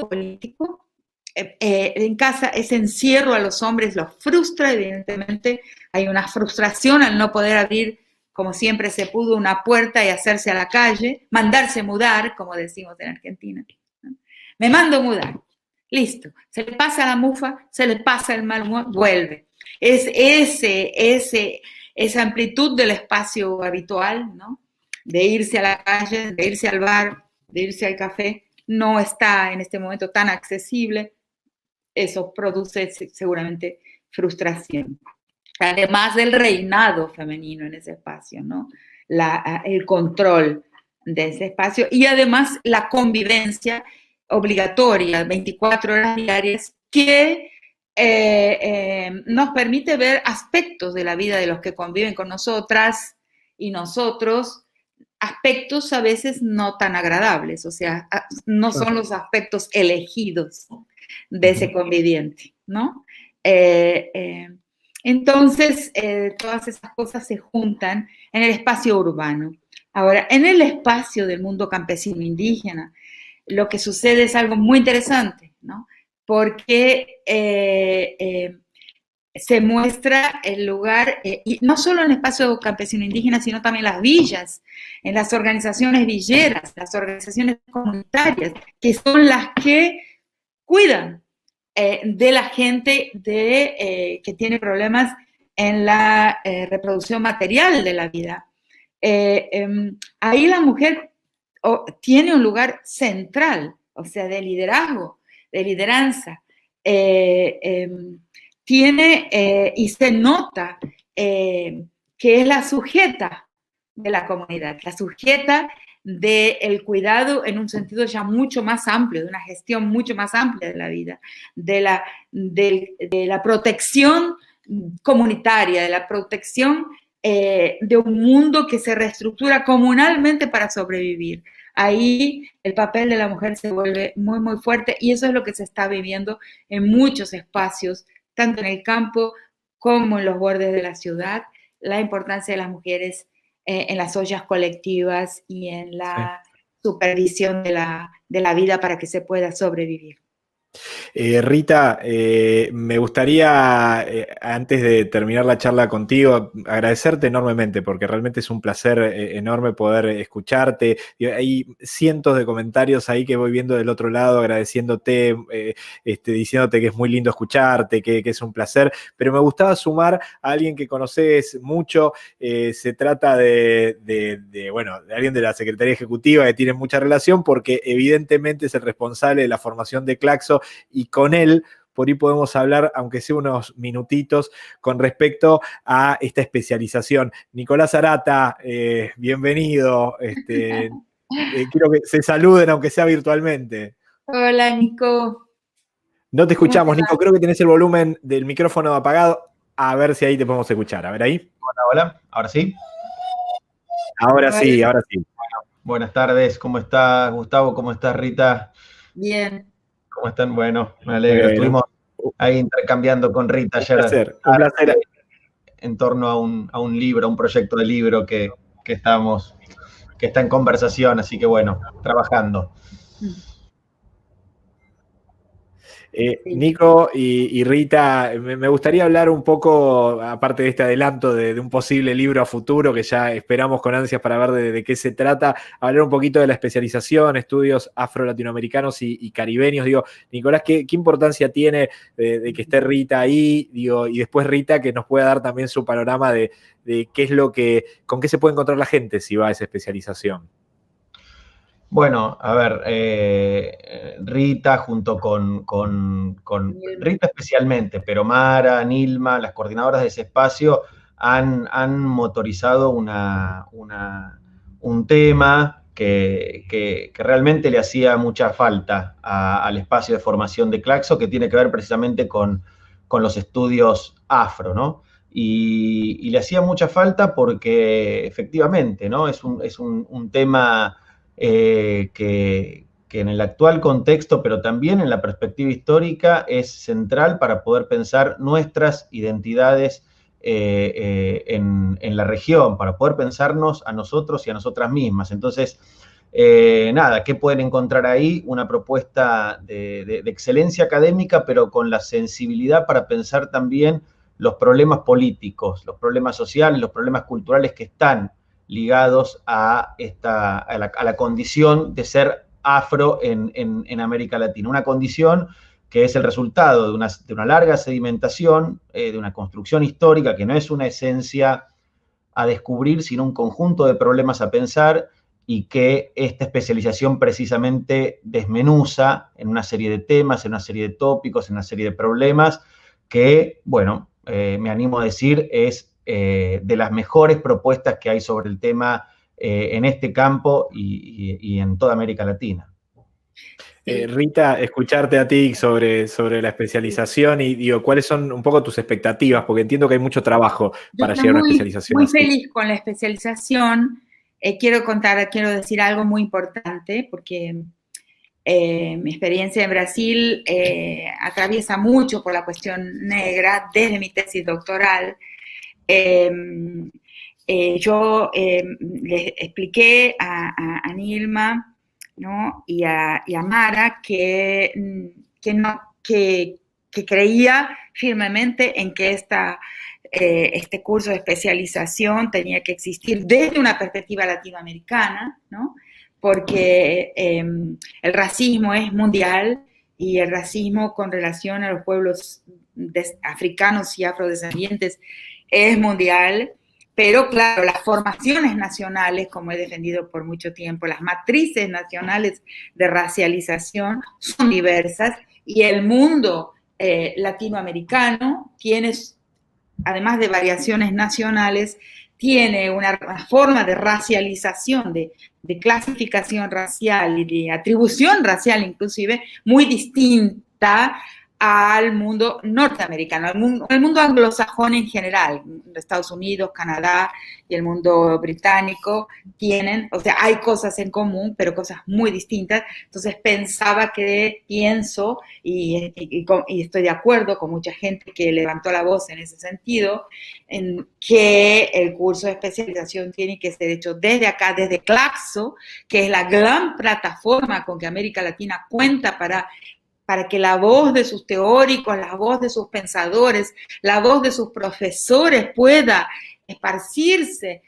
político en casa, ese encierro a los hombres los frustra, evidentemente. Hay una frustración al no poder abrir, como siempre se pudo, una puerta y hacerse a la calle, mandarse mudar, como decimos en Argentina. Me mando mudar. Listo. Se le pasa la mufa, se le pasa el mal humor, vuelve. Es esa amplitud del espacio habitual, ¿no? De irse a la calle, de irse al bar, de irse al café, no está en este momento tan accesible. Eso produce seguramente frustración. Además del reinado femenino en ese espacio, ¿no? El control de ese espacio y además la convivencia obligatoria, 24 horas diarias, que nos permite ver aspectos de la vida de los que conviven con nosotras y nosotros, aspectos a veces no tan agradables, o sea, no son los aspectos elegidos de ese conviviente, ¿no? Entonces, todas esas cosas se juntan en el espacio urbano. Ahora, en el espacio del mundo campesino indígena, lo que sucede es algo muy interesante, ¿no? Porque se muestra el lugar, y no solo en el espacio campesino indígena, sino también en las villas, en las organizaciones villeras, las organizaciones comunitarias, que son las que cuidan de la gente que tiene problemas en la reproducción material de la vida. Ahí la mujer tiene un lugar central, o sea, de liderazgo, de lideranza. Tiene y se nota que es la sujeta de la comunidad, la sujeta del cuidado en un sentido ya mucho más amplio, de una gestión mucho más amplia de la vida, de la protección comunitaria, de la protección de un mundo que se reestructura comunalmente para sobrevivir. Ahí el papel de la mujer se vuelve muy, muy fuerte y eso es lo que se está viviendo en muchos espacios, tanto en el campo como en los bordes de la ciudad, la importancia de las mujeres en las ollas colectivas y en la supervisión de la vida para que se pueda sobrevivir. Rita, me gustaría, antes de terminar la charla contigo, agradecerte enormemente, porque realmente es un placer enorme poder escucharte. Hay cientos de comentarios ahí que voy viendo del otro lado, agradeciéndote, diciéndote que es muy lindo escucharte, que es un placer, pero me gustaba sumar a alguien que conoces mucho. Se trata bueno, de alguien de la Secretaría Ejecutiva que tiene mucha relación, porque evidentemente es el responsable de la formación de Claxo, y con él por ahí podemos hablar, aunque sea unos minutitos, con respecto a esta especialización. Nicolás Arata, bienvenido. Quiero que se saluden, aunque sea virtualmente. Hola, Nico. No te ¿Cómo te escuchamos, va? Nico. Creo que tenés el volumen del micrófono apagado. A ver si ahí te podemos escuchar. A ver ahí. Hola, hola. ¿Ahora sí? Ahora Hola. sí, ahora sí. Buenas tardes. ¿Cómo estás, Gustavo? ¿Cómo estás, Rita? Bien. ¿Cómo están? Bueno, me alegro. Bueno, Estuvimos ahí intercambiando con Rita ayer un placer. en torno a un libro, a un proyecto de libro que está en conversación, así que bueno, trabajando. Nico y Rita, me gustaría hablar un poco, aparte de este adelanto de un posible libro a futuro que ya esperamos con ansias para ver de qué se trata, hablar un poquito de la especialización, estudios afro-latinoamericanos y caribeños. Digo, Nicolás, ¿qué importancia tiene de que esté Rita ahí? Digo, y después Rita, que nos pueda dar también su panorama de qué es con qué se puede encontrar la gente si va a esa especialización. Bueno, a ver, Rita junto con Rita especialmente, pero Mara, Nilma, las coordinadoras de ese espacio han motorizado un tema que realmente le hacía mucha falta al espacio de formación de Claxo, que tiene que ver precisamente con los estudios afro, ¿no? Y le hacía mucha falta porque efectivamente, ¿no? Es un tema que en el actual contexto, pero también en la perspectiva histórica, es central para poder pensar nuestras identidades en la región, para poder pensarnos a nosotros y a nosotras mismas. Entonces, nada, ¿qué pueden encontrar ahí? Una propuesta de excelencia académica, pero con la sensibilidad para pensar también los problemas políticos, los problemas sociales, los problemas culturales que están ligados a la condición de ser afro en América Latina. Una condición que es el resultado de una larga sedimentación, de una construcción histórica que no es una esencia a descubrir, sino un conjunto de problemas a pensar, y que esta especialización precisamente desmenuza en una serie de temas, en una serie de tópicos, en una serie de problemas que, bueno, me animo a decir, es de las mejores propuestas que hay sobre el tema en este campo y en toda América Latina. Rita, escucharte a ti sobre la especialización y digo, ¿cuáles son un poco tus expectativas? Porque entiendo que hay mucho trabajo para llegar a una especialización muy así. Feliz con la especialización. Quiero decir algo muy importante, porque mi experiencia en Brasil atraviesa mucho por la cuestión negra desde mi tesis doctoral. Yo les expliqué a Nilma, ¿no? y a Mara que creía firmemente en que este curso de especialización tenía que existir desde una perspectiva latinoamericana, ¿no? Porque el racismo es mundial, y el racismo con relación a los pueblos africanos y afrodescendientes es mundial. Pero claro, las formaciones nacionales, como he defendido por mucho tiempo, las matrices nacionales de racialización son diversas, y el mundo latinoamericano tiene, además de variaciones nacionales, tiene una forma de racialización, de clasificación racial y de atribución racial inclusive, muy distinta al mundo norteamericano, al mundo anglosajón en general. Estados Unidos, Canadá y el mundo británico tienen, o sea, hay cosas en común, pero cosas muy distintas. Entonces pienso y estoy de acuerdo con mucha gente que levantó la voz en ese sentido, en que el curso de especialización tiene que ser hecho desde acá, desde Claxo, que es la gran plataforma con que América Latina cuenta para para que la voz de sus teóricos, la voz de sus pensadores, la voz de sus profesores pueda esparcirse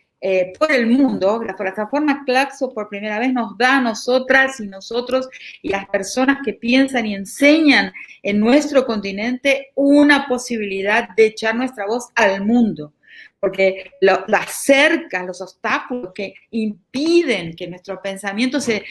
por el mundo. La plataforma Claxo por primera vez nos da a nosotras y nosotros y las personas que piensan y enseñan en nuestro continente una posibilidad de echar nuestra voz al mundo. Porque las cercas, los obstáculos que impiden que nuestro pensamiento se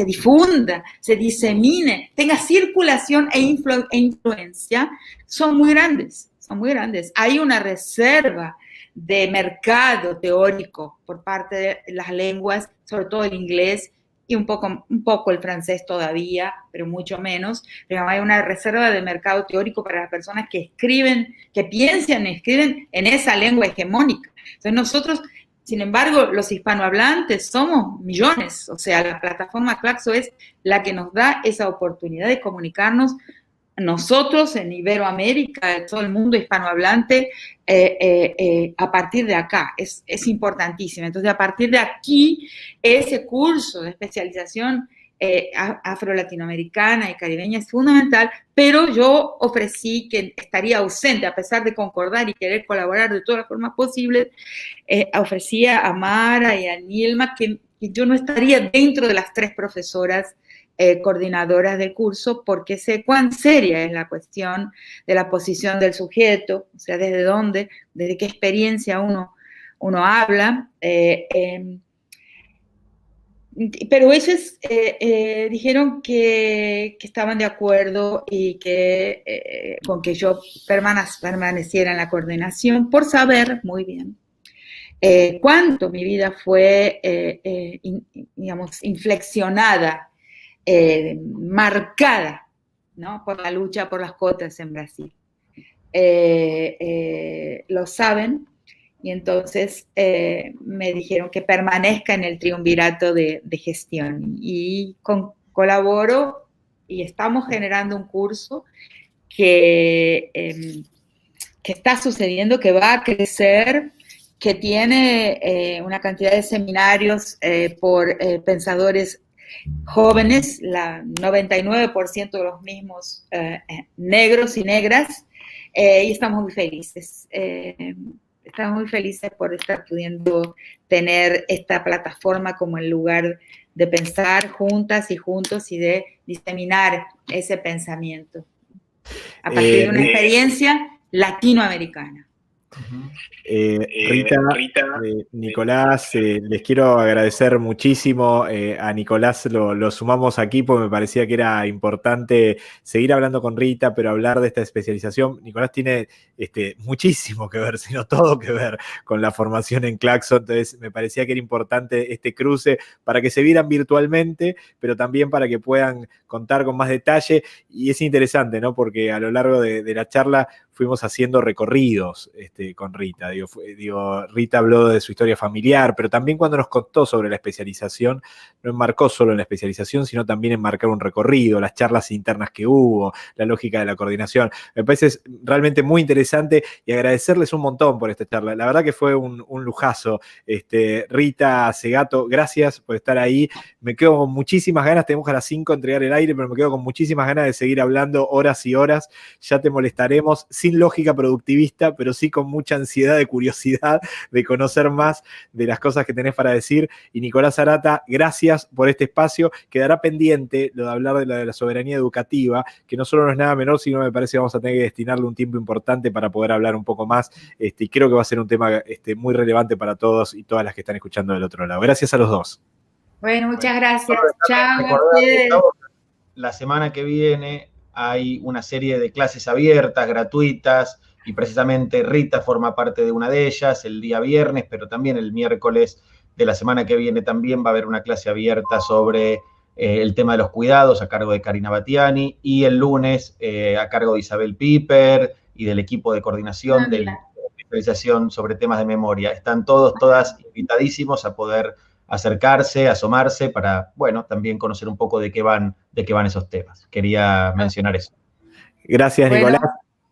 difunda, se disemine, tenga circulación e influencia, son muy grandes, son muy grandes. Hay una reserva de mercado teórico por parte de las lenguas, sobre todo el inglés y un poco el francés todavía, pero mucho menos. Pero hay una reserva de mercado teórico para las personas que escriben, que piensan y escriben en esa lengua hegemónica. Entonces nosotros, sin embargo, los hispanohablantes somos millones, o sea, la plataforma Claxo es la que nos da esa oportunidad de comunicarnos nosotros en Iberoamérica, todo el mundo hispanohablante, a partir de acá, es importantísimo. Entonces, a partir de aquí, ese curso de especialización afro-latinoamericana y caribeña es fundamental, pero yo ofrecí que estaría ausente, a pesar de concordar y querer colaborar de todas las formas posibles, ofrecía a Mara y a Nilma que yo no estaría dentro de las 3 profesoras coordinadoras del curso, porque sé cuán seria es la cuestión de la posición del sujeto, o sea, desde dónde, desde qué experiencia uno habla. Pero ellos dijeron que estaban de acuerdo y que con que yo permaneciera en la coordinación, por saber muy bien cuánto mi vida fue, digamos, inflexionada, marcada, ¿no?, por la lucha por las cuotas en Brasil. Lo saben, y entonces me dijeron que permanezca en el triunvirato de gestión. Y colaboro y estamos generando un curso que está sucediendo, que va a crecer, que tiene una cantidad de seminarios por pensadores jóvenes, la 99% de los mismos negros y negras, y estamos muy felices. Estamos muy felices por estar pudiendo tener esta plataforma como el lugar de pensar juntas y juntos y de diseminar ese pensamiento a partir de una experiencia latinoamericana. Rita, Nicolás, les quiero agradecer muchísimo. A Nicolás lo sumamos aquí porque me parecía que era importante seguir hablando con Rita, pero hablar de esta especialización. Nicolás tiene muchísimo que ver, sino todo que ver con la formación en Claxo, entonces me parecía que era importante este cruce para que se vieran virtualmente, pero también para que puedan contar con más detalle. Y es interesante, ¿no?, porque a lo largo de la charla fuimos haciendo recorridos con Rita. Rita habló de su historia familiar, pero también cuando nos contó sobre la especialización, no enmarcó solo en la especialización, sino también enmarcar un recorrido, las charlas internas que hubo, la lógica de la coordinación. Me parece realmente muy interesante y agradecerles un montón por esta charla. La verdad que fue un lujazo. Rita Segato, gracias por estar ahí. Me quedo con muchísimas ganas, tenemos a las 5 entregar el aire, pero me quedo con muchísimas ganas de seguir hablando horas y horas. Ya te molestaremos, sin lógica productivista, pero sí con mucha ansiedad, de curiosidad, de conocer más de las cosas que tenés para decir. Y Nicolás Arata, gracias por este espacio. Quedará pendiente lo de hablar de la soberanía educativa, que no solo no es nada menor, sino me parece que vamos a tener que destinarle un tiempo importante para poder hablar un poco más. Y creo que va a ser un tema muy relevante para todos y todas las que están escuchando del otro lado. Gracias a los dos. Bueno, muchas gracias. Chao. La semana que viene hay una serie de clases abiertas, gratuitas, y precisamente Rita forma parte de una de ellas el día viernes, pero también el miércoles de la semana que viene también va a haber una clase abierta sobre el tema de los cuidados a cargo de Karina Batiani, y el lunes a cargo de Isabel Piper y del equipo de coordinación de la especialización sobre temas de memoria. Están todas invitadísimos a poder acercarse, asomarse para, bueno, también conocer un poco de qué van esos temas. Quería mencionar eso. Gracias, Nicolás.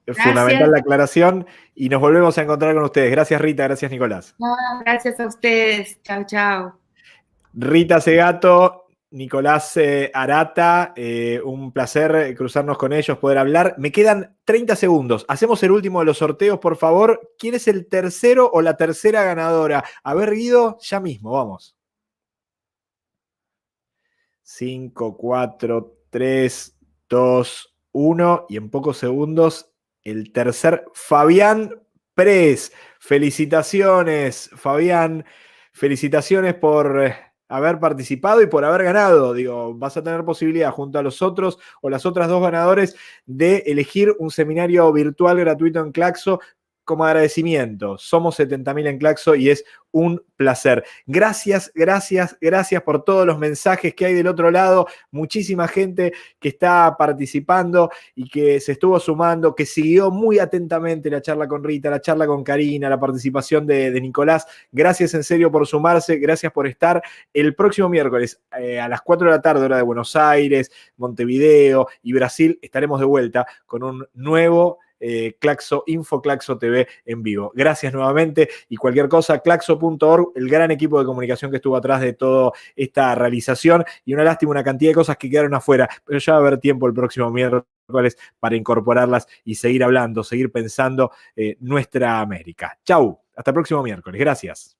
Fundamental la aclaración y nos volvemos a encontrar con ustedes. Gracias, Rita. Gracias, Nicolás. Gracias a ustedes. Chao, chao. Rita Segato, Nicolás Arata, un placer cruzarnos con ellos, poder hablar. Me quedan 30 segundos. Hacemos el último de los sorteos, por favor. ¿Quién es el tercero o la tercera ganadora? A ver, Guido, ya mismo, vamos. 5, 4, 3, 2, 1. Y en pocos segundos, el tercer, Fabián Pérez. Felicitaciones, Fabián. Felicitaciones por haber participado y por haber ganado. Digo, vas a tener posibilidad junto a los otros o las otras dos ganadores de elegir un seminario virtual gratuito en Claxo como agradecimiento. Somos 70.000 en Claxo y es un placer. Gracias, gracias, gracias por todos los mensajes que hay del otro lado. Muchísima gente que está participando y que se estuvo sumando, que siguió muy atentamente la charla con Rita, la charla con Karina, la participación de Nicolás. Gracias en serio por sumarse, gracias por estar. El próximo miércoles a las 4 de la tarde, hora de Buenos Aires, Montevideo y Brasil, estaremos de vuelta con un nuevo Claxo, InfoClaxo TV en vivo. Gracias nuevamente y cualquier cosa, claxo.org, el gran equipo de comunicación que estuvo atrás de toda esta realización y una lástima, una cantidad de cosas que quedaron afuera, pero ya va a haber tiempo el próximo miércoles para incorporarlas y seguir hablando, seguir pensando nuestra América. Chau, hasta el próximo miércoles. Gracias.